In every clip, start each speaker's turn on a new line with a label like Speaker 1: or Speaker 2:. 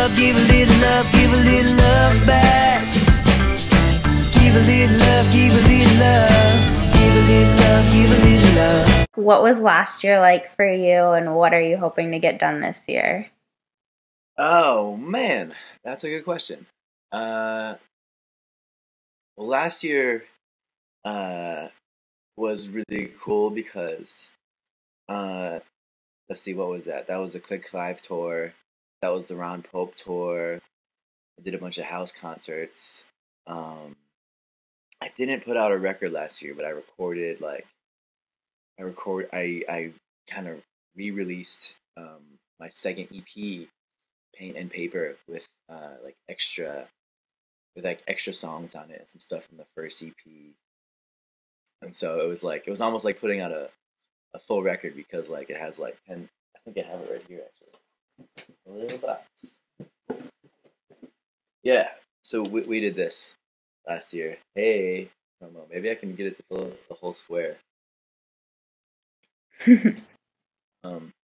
Speaker 1: love, give a little love, give a little love back. Give a little love, give a little love, give a little love, give a little love.
Speaker 2: What was last year like for you, and what are you hoping to get done this year?
Speaker 3: Oh man, that's a good question. Well, last year uh was really cool because uh let's see, what was that? That was the Click Five tour. That was the Ron Pope tour. I did a bunch of house concerts. Um, I didn't put out a record last year, but I kind of re-released my second EP, Paint and Paper, with extra songs on it, and some stuff from the first EP. And so it was almost like putting out a full record because like it has like 10. I think I have it right here actually. A little box. Yeah. So we did this last year. Hey, I don't know. Maybe I can get it to fill the whole square.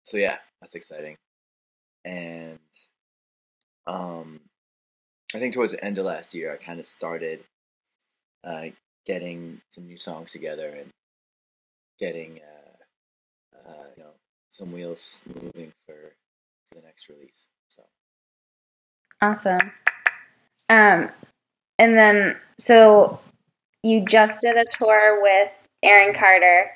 Speaker 3: So yeah, that's exciting. And um, I think towards the end of last year, I kind of started uh, getting some new songs together and getting you know, some wheels moving for the next release. So
Speaker 2: Awesome. Um, and then, so you just did a tour with Aaron Carter,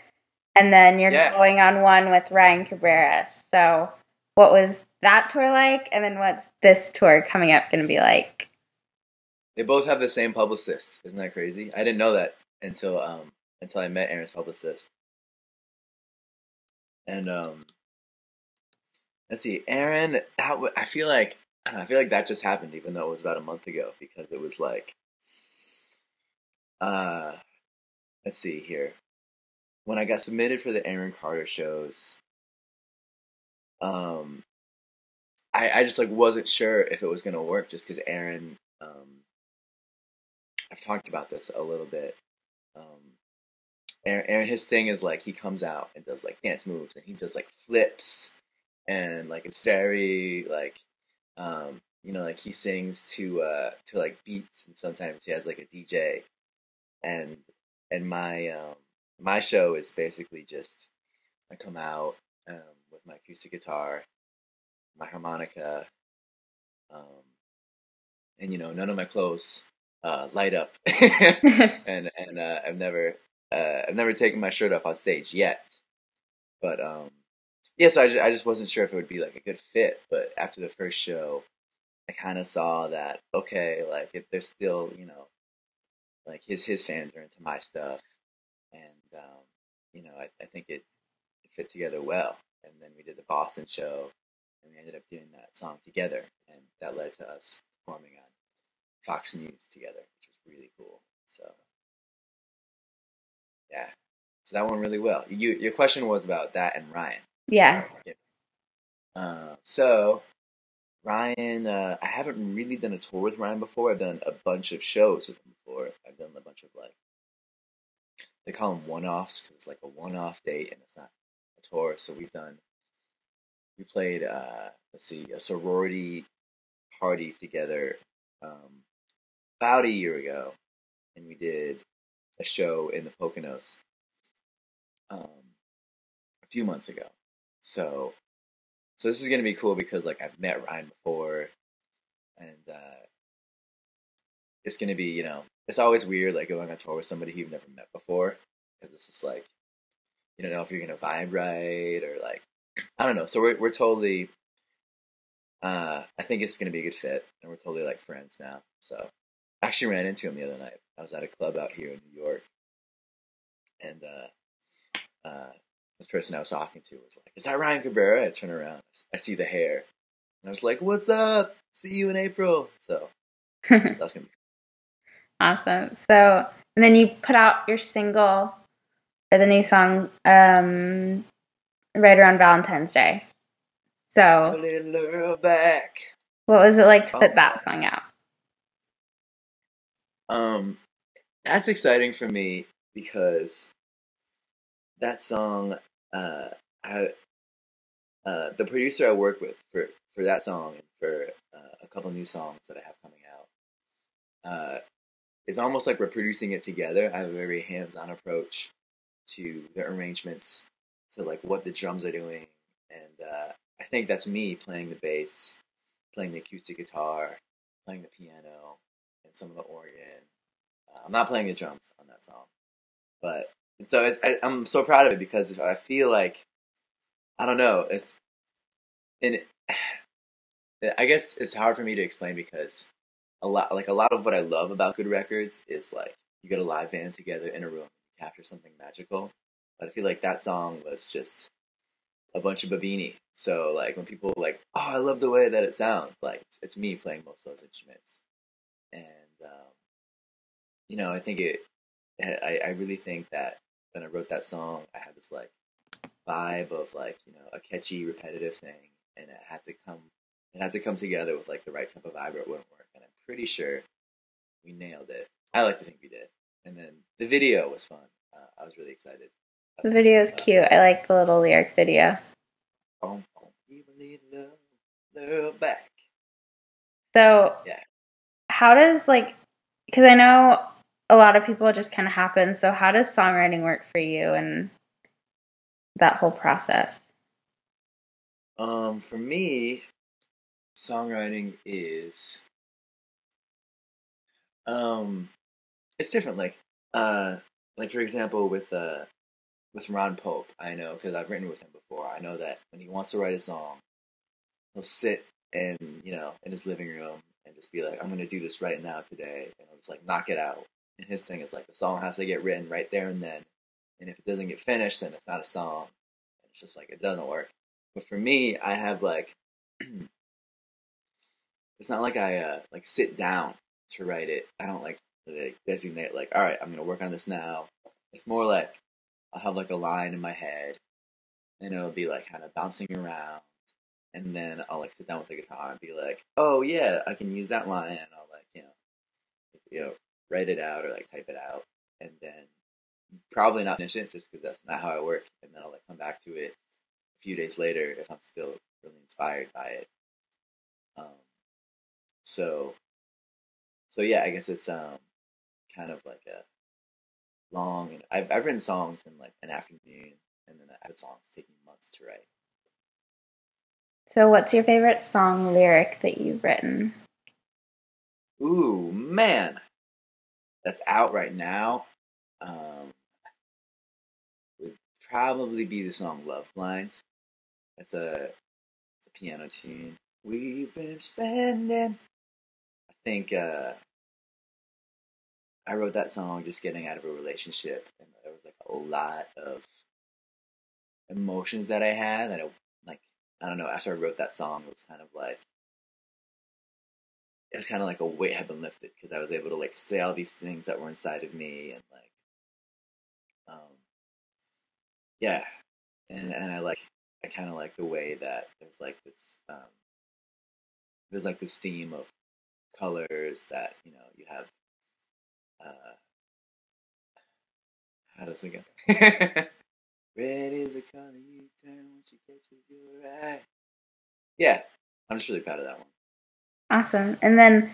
Speaker 2: and then you're
Speaker 3: yeah,
Speaker 2: going on one with Ryan Cabrera. So, what was that tour like? And then, what's this tour coming up going to be like?
Speaker 3: they both have the same publicist. Isn't that crazy? I didn't know that until I met Aaron's publicist. And let's see, Aaron. I feel like I don't know, I feel like that just happened, even though it was about a month ago, because it was like uh, let's see here. When I got submitted for the Aaron Carter shows, um, I just like wasn't sure if it was gonna work, just because Aaron. I've talked about this a little bit. Um, Aaron, his thing is like he comes out and does like dance moves, and he does like flips, and like it's very like you know, like he sings to like beats, and sometimes he has like a DJ, and my show is basically just I come out with my acoustic guitar, my harmonica, um, and you know none of my clothes light up, and I've never taken my shirt off on stage yet, but yeah, so I just wasn't sure if it would be like a good fit, but after the first show, I kind of saw that okay, like if there's still, you know, like his fans are into my stuff, and you know, I think it fit together well. And then we did the Boston show, and we ended up doing that song together, and that led to us performing on Fox News together, which was really cool. So yeah, so that went really well. Your question was about that and Ryan.
Speaker 2: Yeah.
Speaker 3: Sorry. Yeah. So Ryan, I haven't really done a tour with Ryan before. I've done a bunch of shows with him before. I've done a bunch of like they call them one-offs because it's like a one-off date and it's not a tour. So we played let's see, a sorority party together about a year ago, and we did a show in the Poconos a few months ago. So this is gonna be cool because like I've met Ryan before, and it's gonna be, you know, it's always weird like going on tour with somebody who you've never met before because it's just like you don't know if you're gonna vibe right or like I don't know. So we're totally I think it's gonna be a good fit, and we're totally like friends now. So I actually ran into him the other night. I was at a club out here in New York, and this person I was talking to was like, "Is that Ryan Cabrera?" I turn around, I see the hair, and I was like, "What's up? See you in April." So that's gonna be
Speaker 2: Awesome. So, and then you put out your single or the new song right around Valentine's Day.
Speaker 3: a
Speaker 2: So,
Speaker 3: little girl back.
Speaker 2: what was it like to
Speaker 3: Oh,
Speaker 2: put that song out?
Speaker 3: um, that's exciting for me because that song, uh, I the producer I work with for that song and for a couple new songs that I have coming out. It's almost like we're producing it together. I have a very hands-on approach to the arrangements, to like what the drums are doing, and I think that's me playing the bass, playing the acoustic guitar, playing the piano, and some of the organ. I'm not playing the drums on that song, but so I'm so proud of it because I feel like I don't know. And I guess it's hard for me to explain because a lot of what I love about good records is like you get a live band together in a room, capture something magical. But I feel like that song was just a bunch of Babini. So like when people are like, oh, I love the way that it sounds, like it's me playing most of those instruments, and I think I really think that when I wrote that song, I had this like vibe of like a catchy, repetitive thing, and it had to come together with like the right type of vibe or it wouldn't work. And I'm pretty sure we nailed it. I like to think we did. And then the video was fun. I was really excited.
Speaker 2: The video is cute. I like the little lyric video.
Speaker 3: People need love back.
Speaker 2: So
Speaker 3: Yeah.
Speaker 2: how does because I know a lot of people just kind of happen. So how does songwriting work for you and that whole process?
Speaker 3: For me, songwriting is it's different. Like for example, with Ron Pope, I know because I've written with him before. I know that when he wants to write a song, he'll sit and in his living room and just be like, I'm gonna do this right now today, and he'll just like knock it out. And his thing is like the song has to get written right there and then, and if it doesn't get finished, then it's not a song. And it's just like it doesn't work. But for me, I have like it's not like I like sit down to write it. I don't like designate like, all right, I'm gonna work on this now. It's more like I'll have like a line in my head, and it'll be like kind of bouncing around, and then I'll like sit down with the guitar and be like, oh yeah, I can use that line, and I'll like write it out or like type it out, and then probably not finish it just because that's not how I work, and then I'll like come back to it a few days later if I'm still really inspired by it. Um, so so yeah, I guess it's kind of like a long, and I've written songs in like an afternoon, and then I've had songs taking months to write.
Speaker 2: So what's your favorite song lyric that you've written?
Speaker 3: Ooh man, that's out right now. Um, would probably be the song "Love Blind." It's a piano tune. We've been spending. I think I wrote that song just getting out of a relationship, and there was like a lot of emotions that I had that like I don't know. After I wrote that song, it was kind of like a weight had been lifted because I was able to like say all these things that were inside of me, and like um yeah, and I kind of like the way that there's like this theme of colors that you have uh how does it go? Red is a color you turn when she catches your eye. Yeah, I'm just really proud of that one.
Speaker 2: Awesome. And then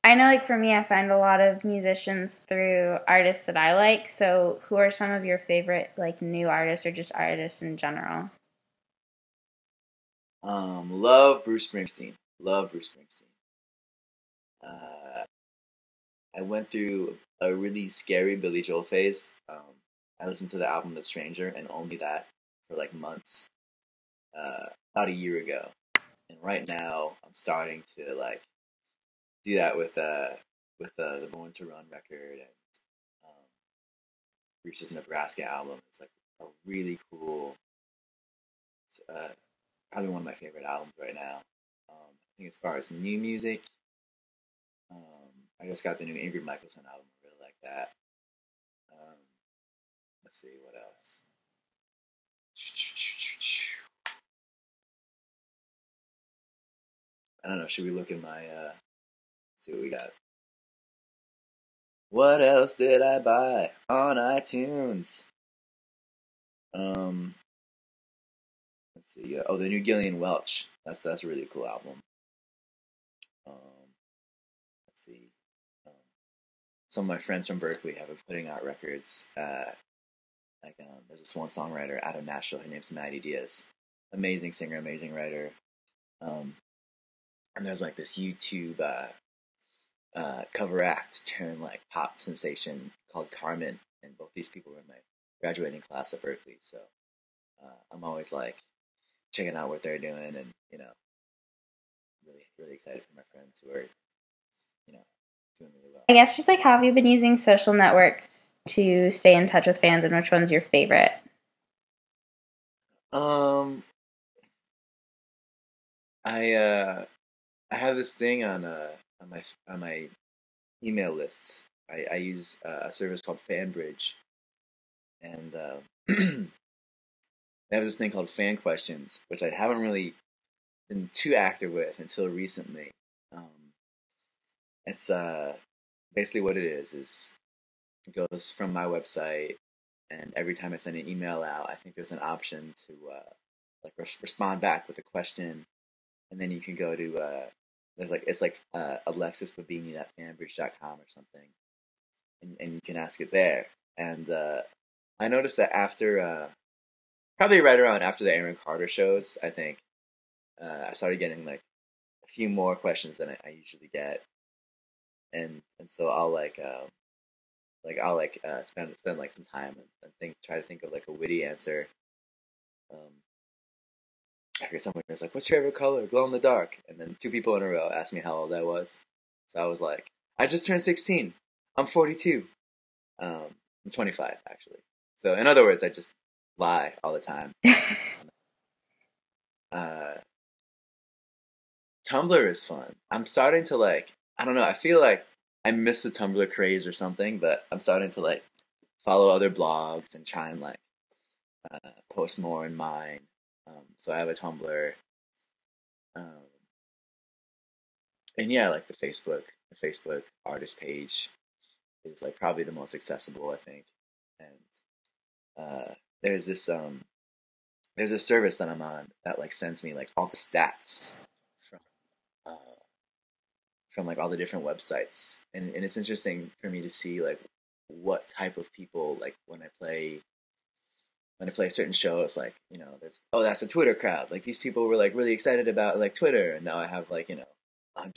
Speaker 2: I know for me, I find a lot of musicians through artists that I like. So who are some of your favorite new artists or just artists in general?
Speaker 3: Love Bruce Springsteen. Love Bruce Springsteen. Uh, I went through a really scary Billy Joel phase. I listened to the album The Stranger and only that for like months, about a year ago. And right now, I'm starting to like do that with the Born to Run record and um, Reese's Nebraska album. It's like a really cool, uh, probably one of my favorite albums right now. I think as far as new music, I just got the new Ingrid Michaelson album. I really like that. Um, let's see what else. I don't know. Should we look in my see what we got? What else did I buy on iTunes? Um, let's see. Oh, the new Gillian Welch. That's a really cool album. Let's see. Um, some of my friends from Berkeley have been putting out records. There's this one songwriter out of Nashville. Her name's Maddie Diaz. Amazing singer, amazing writer. Um, and there's like this YouTube cover act turned like pop sensation called Carmen, and both these people were in my graduating class at Berkeley. So I'm always like checking out what they're doing, and really really excited for my friends who are doing really well.
Speaker 2: I guess just like, how have you been using social networks to stay in touch with fans, and which one's your favorite?
Speaker 3: I have this thing on my email lists. I use a service called FanBridge, and they have this thing called Fan Questions, which I haven't really been too active with until recently. It's basically what it is it goes from my website, and every time I send an email out, I think there's an option to respond back with a question, and then you can go to it's like Alexis Babini at fanbridge.com or something, and you can ask it there. And I noticed that after probably right around after the Aaron Carter shows, I think I started getting like a few more questions than I usually get, and so I'll spend like some time and try to think of like a witty answer. I hear someone was like, "What's your favorite color? Glow in the dark." And then two people in a row asked me how old I was. So I was like, "I just turned 16. I'm 42. I'm 25 actually." So in other words, I just lie all the time. Tumblr is fun. I'm starting to I don't know. I feel like I miss the Tumblr craze or something, but I'm starting to follow other blogs and try and post more in mine. So I have a Tumblr, and yeah, like the Facebook artist page is like probably the most accessible, I think. And there's a service that I'm on that sends me all the stats from like all the different websites, and it's interesting for me to see what type of people when I play certain shows, there's that's a Twitter crowd. Like these people were really excited about Twitter, and now I have 100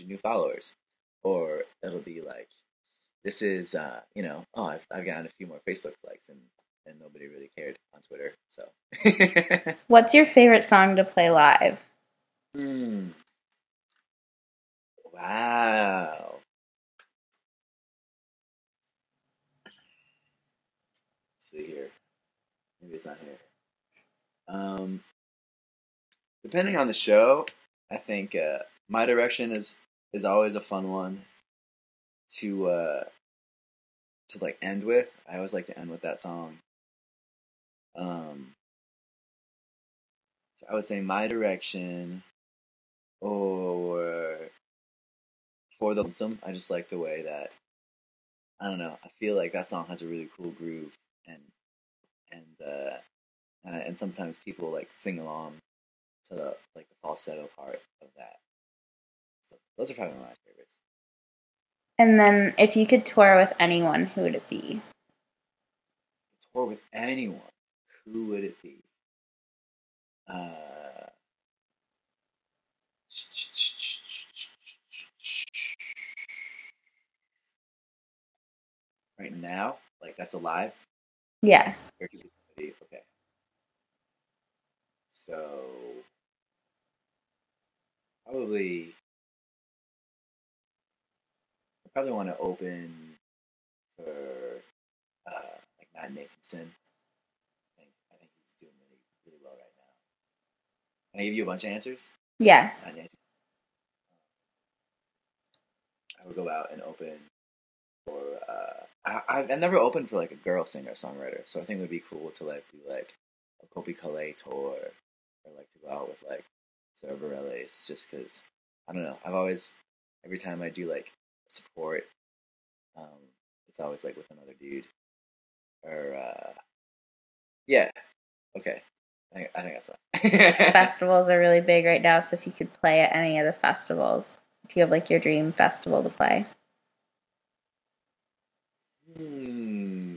Speaker 3: new followers. Or it'll be this is I've gotten a few more Facebook likes, and nobody really cared on Twitter. So
Speaker 2: What's your favorite song to play live?
Speaker 3: Wow. Let's see here. Maybe it's not here. Depending on the show, I think My Direction is always a fun one to end with. I always like to end with that song. So I would say My Direction, or For the Lonesome. I just like the way that, I don't know, I feel like that song has a really cool groove, and sometimes people sing along to the falsetto part of that. So those are probably my favorites.
Speaker 2: And then if you could tour with anyone, who would it be?
Speaker 3: Tour with anyone, who would it be? Right now, that's alive?
Speaker 2: Yeah.
Speaker 3: Or could be somebody, okay. So probably I probably want to open for Matt Nathanson. I think he's doing really really well right now. Can I give you a bunch of answers?
Speaker 2: Yeah.
Speaker 3: Matt Nathanson. I would go out and open for I've never opened for a girl singer songwriter, so I think it would be cool to do a Kopi Calais tour, or to go out with Sarah Bareilles, just because I don't know. I've always, every time I do support, it's always with another dude, or yeah, okay. I think that's that.
Speaker 2: Festivals are really big right now, so if you could play at any of the festivals, you have like your dream festival to play?
Speaker 3: Hmm.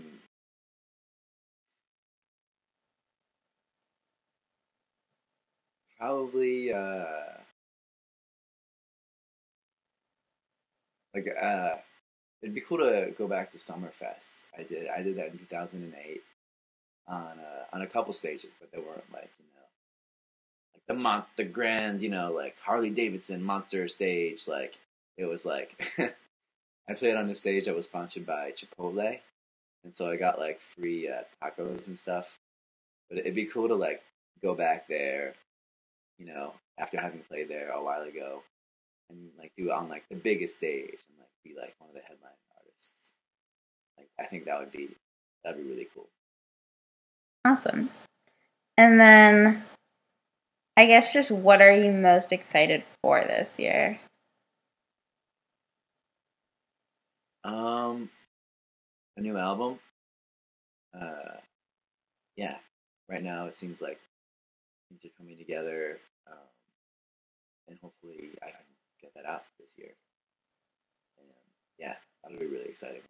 Speaker 3: Probably like it'd be cool to go back to Summerfest. I did that in 2008 on a couple stages, but they weren't like like the grand like Harley Davidson monster stage. Like it was like I played on a stage that was sponsored by Chipotle, and so I got like free tacos and stuff. But it'd be cool to like go back there, after having played there a while ago, and like do it on like the biggest stage and like be like one of the headline artists. Like I think that'd be really cool.
Speaker 2: Awesome. And then I guess just what are you most excited for this year?
Speaker 3: Um, a new album. Uh, yeah. Right now it seems like things are coming together, and hopefully I can get that out this year. And yeah, that'll be really exciting.